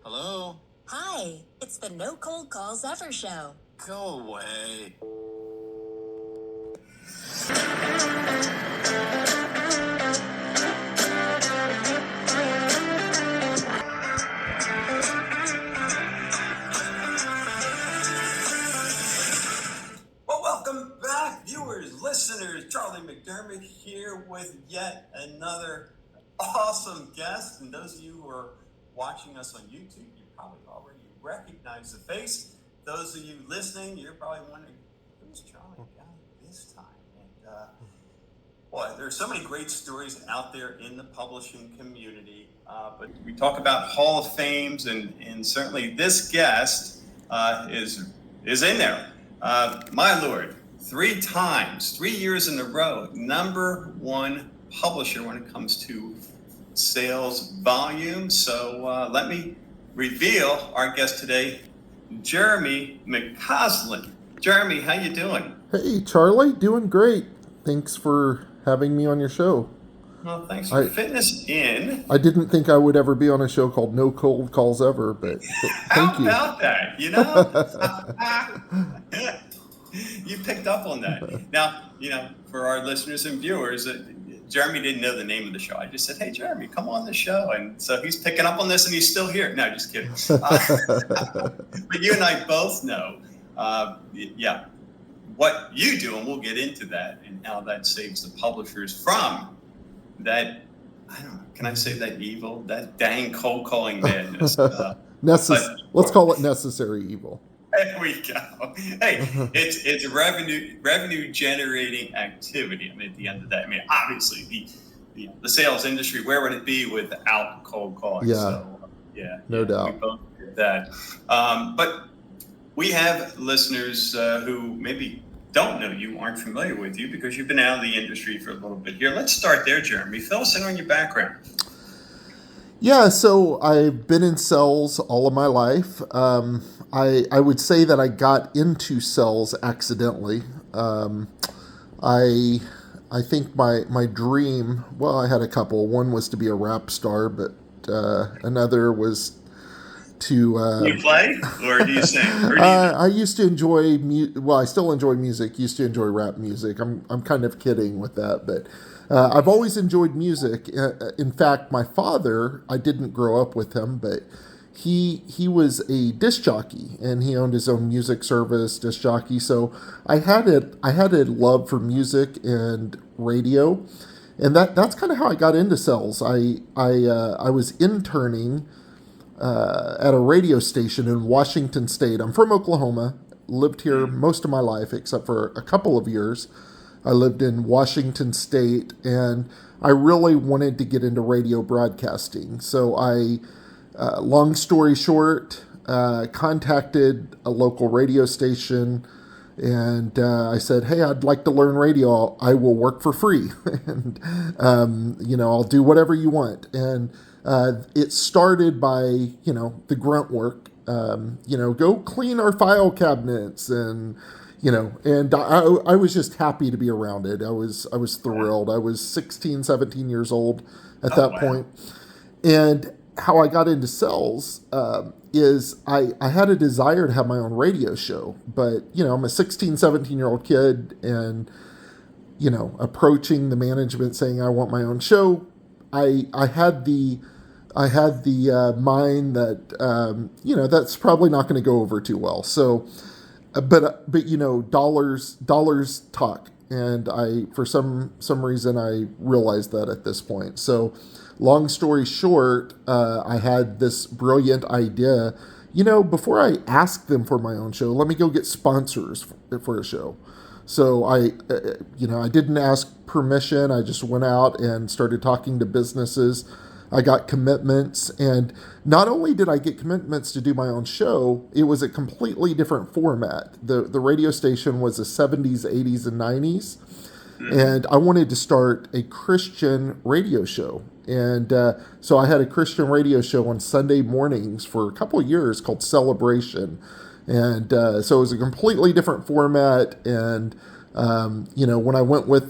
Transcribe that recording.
Hello? Hi, it's the No Cold Calls Ever show. Go away. Well, welcome back, viewers, listeners. Charlie McDermott here with yet another awesome guest. And those of you who are watching us on YouTube, you probably already recognize the face. Those of you listening, you're probably wondering, who's Charlie guy this time? And boy, there's so many great stories out there in the publishing community. But we talk about Hall of Fames, and certainly this guest is in there. My Lord, 3 years in a row, #1 publisher when it comes to sales volume. So let me reveal our guest today, Jeremy McCausland. Jeremy, how you doing? Hey, Charlie, doing great. Thanks for having me on your show. Well, thanks for fitting us in. I didn't think I would ever be on a show called No Cold Calls Ever, but thank you. How about that? You know? You picked up on that. Now, for our listeners and viewers, Jeremy didn't know the name of the show. I just said, hey, Jeremy, come on the show. And so he's picking up on this and he's still here. No, just kidding. But you and I both know, what you do, and we'll get into that and how that saves the publishers from that, I don't know, can I say that evil, that dang cold calling madness? Let's call it necessary evil. There we go. Hey, it's revenue generating activity. I mean, at the end of the day, obviously the sales industry, where would it be without cold calling? Yeah. So, no doubt. We both did that. But we have listeners who maybe don't know you, aren't familiar with you, because you've been out of the industry for a little bit here. Let's start there, Jeremy. Fill us in on your background. Yeah, so I've been in sales all of my life. I would say that I got into sales accidentally. I think my dream, well, I had a couple. One was to be a rap star, but another was to... Do you play, or do you sing? I used to enjoy... I still enjoy music. Used to enjoy rap music. I'm kind of kidding with that, but... I've always enjoyed music. In fact, my father, I didn't grow up with him, but he was a disc jockey, and he owned his own music service, disc jockey. So I had a love for music and radio, and that's kind of how I got into sales. I was interning at a radio station in Washington State. I'm from Oklahoma. Lived here most of my life, except for a couple of years. I lived in Washington State, and I really wanted to get into radio broadcasting. So I, long story short, contacted a local radio station, and I said, hey, I'd like to learn radio. I will work for free, and, I'll do whatever you want. And it started by, the grunt work, go clean our file cabinets and... and I was just happy to be around it. I was thrilled. I was 16, 17 years old at that point. And how I got into sales is I had a desire to have my own radio show. But, I'm a 16, 17-year-old kid and, approaching the management saying I want my own show. I had the mind that, that's probably not going to go over too well. So... But dollars talk, and for some reason I realized that at this point. So, long story short, I had this brilliant idea. Before I asked them for my own show, let me go get sponsors for a show. So I didn't ask permission. I just went out and started talking to businesses. I got commitments, and not only did I get commitments to do my own show, it was a completely different format. The radio station was the 70s, 80s, and 90s, and I wanted to start a Christian radio show. And so I had a Christian radio show on Sunday mornings for a couple of years called Celebration. And so it was a completely different format, and when I went with